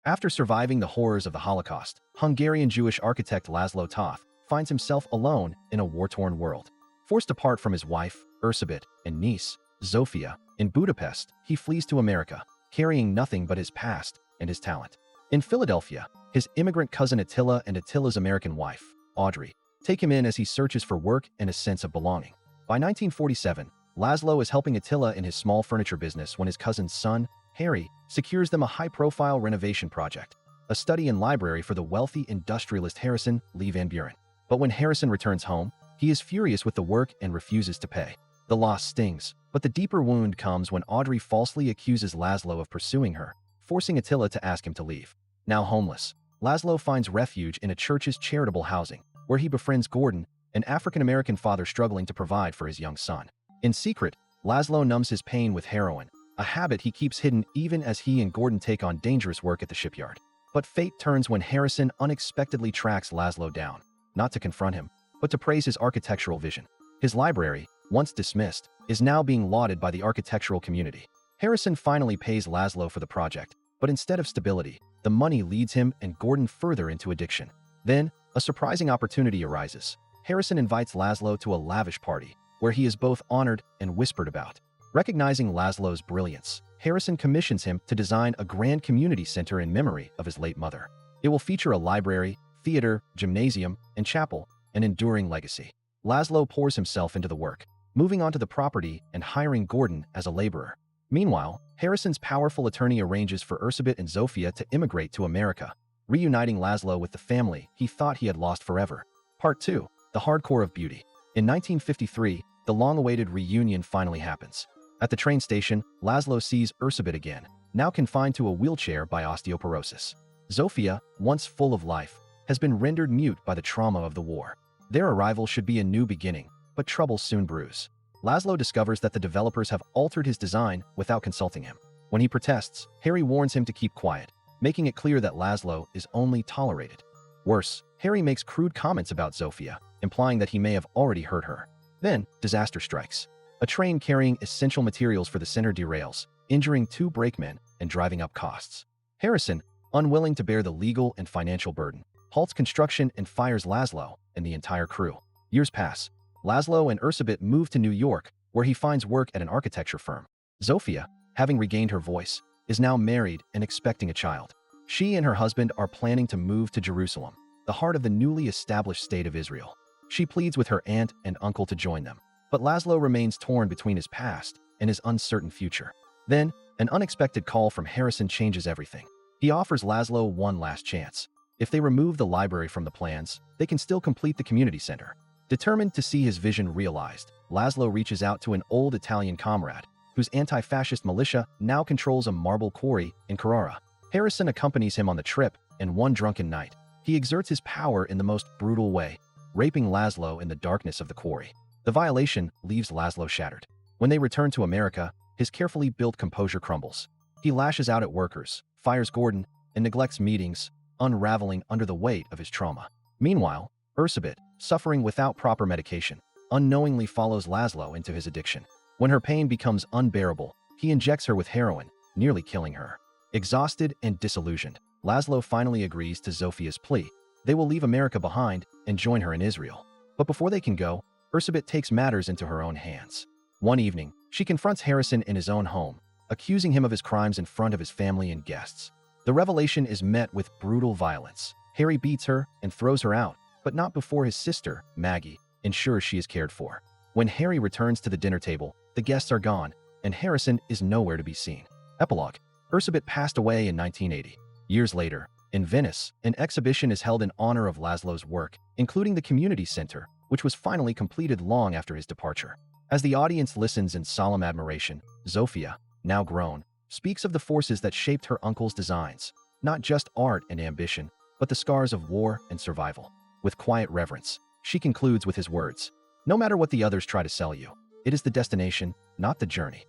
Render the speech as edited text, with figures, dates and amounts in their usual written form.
After surviving the horrors of the Holocaust, Hungarian Jewish architect Laszlo Toth finds himself alone in a war-torn world. Forced apart from his wife, Erzsébet, and niece, Zsófia, in Budapest, he flees to America, carrying nothing but his past and his talent. In Philadelphia, his immigrant cousin Attila and Attila's American wife, Audrey, take him in as he searches for work and a sense of belonging. By 1947, Laszlo is helping Attila in his small furniture business when his cousin's son, Harry, secures them a high-profile renovation project, a study and library for the wealthy industrialist Harrison Lee Van Buren. But when Harrison returns home, he is furious with the work and refuses to pay. The loss stings, but the deeper wound comes when Audrey falsely accuses Laszlo of pursuing her, forcing Attila to ask him to leave. Now homeless, Laszlo finds refuge in a church's charitable housing, where he befriends Gordon, an African-American father struggling to provide for his young son. In secret, Laszlo numbs his pain with heroin, a habit he keeps hidden even as he and Gordon take on dangerous work at the shipyard. But fate turns when Harrison unexpectedly tracks Laszlo down, not to confront him, but to praise his architectural vision. His library, once dismissed, is now being lauded by the architectural community. Harrison finally pays Laszlo for the project, but instead of stability, the money leads him and Gordon further into addiction. Then, a surprising opportunity arises. Harrison invites Laszlo to a lavish party, where he is both honored and whispered about. Recognizing Laszlo's brilliance, Harrison commissions him to design a grand community center in memory of his late mother. It will feature a library, theater, gymnasium, and chapel, an enduring legacy. Laszlo pours himself into the work, moving onto the property and hiring Gordon as a laborer. Meanwhile, Harrison's powerful attorney arranges for Erzsébet and Zsófia to immigrate to America, reuniting Laszlo with the family he thought he had lost forever. Part 2. The Hardcore of Beauty. In 1953, the long-awaited reunion finally happens. At the train station, Laszlo sees Erzsébet again, now confined to a wheelchair by osteoporosis. Zsófia, once full of life, has been rendered mute by the trauma of the war. Their arrival should be a new beginning, but troubles soon brews. Laszlo discovers that the developers have altered his design without consulting him. When he protests, Harry warns him to keep quiet, making it clear that Laszlo is only tolerated. Worse, Harry makes crude comments about Zsófia, implying that he may have already hurt her. Then, disaster strikes. A train carrying essential materials for the center derails, injuring 2 brakemen and driving up costs. Harrison, unwilling to bear the legal and financial burden, halts construction and fires Laszlo and the entire crew. Years pass. Laszlo and Erzsébet move to New York, where he finds work at an architecture firm. Zsófia, having regained her voice, is now married and expecting a child. She and her husband are planning to move to Jerusalem, the heart of the newly established state of Israel. She pleads with her aunt and uncle to join them, but Laszlo remains torn between his past and his uncertain future. Then, an unexpected call from Harrison changes everything. He offers Laszlo one last chance. If they remove the library from the plans, they can still complete the community center. Determined to see his vision realized, Laszlo reaches out to an old Italian comrade, whose anti-fascist militia now controls a marble quarry in Carrara. Harrison accompanies him on the trip, and one drunken night, he exerts his power in the most brutal way, raping Laszlo in the darkness of the quarry. The violation leaves Laszlo shattered. When they return to America, his carefully built composure crumbles. He lashes out at workers, fires Gordon, and neglects meetings, unraveling under the weight of his trauma. Meanwhile, Erzsébet, suffering without proper medication, unknowingly follows Laszlo into his addiction. When her pain becomes unbearable, he injects her with heroin, nearly killing her. Exhausted and disillusioned, Laszlo finally agrees to Zsófia's plea. They will leave America behind and join her in Israel. But before they can go, Erzsébet takes matters into her own hands. One evening, she confronts Harrison in his own home, accusing him of his crimes in front of his family and guests. The revelation is met with brutal violence. Harry beats her and throws her out, but not before his sister, Maggie, ensures she is cared for. When Harry returns to the dinner table, the guests are gone, and Harrison is nowhere to be seen. Epilogue. Erzsébet passed away in 1980. Years later, in Venice, an exhibition is held in honor of Laszlo's work, including the community center, which was finally completed long after his departure. As the audience listens in solemn admiration, Zsófia, now grown, speaks of the forces that shaped her uncle's designs, not just art and ambition, but the scars of war and survival. With quiet reverence, she concludes with his words, "No matter what the others try to sell you, it is the destination, not the journey."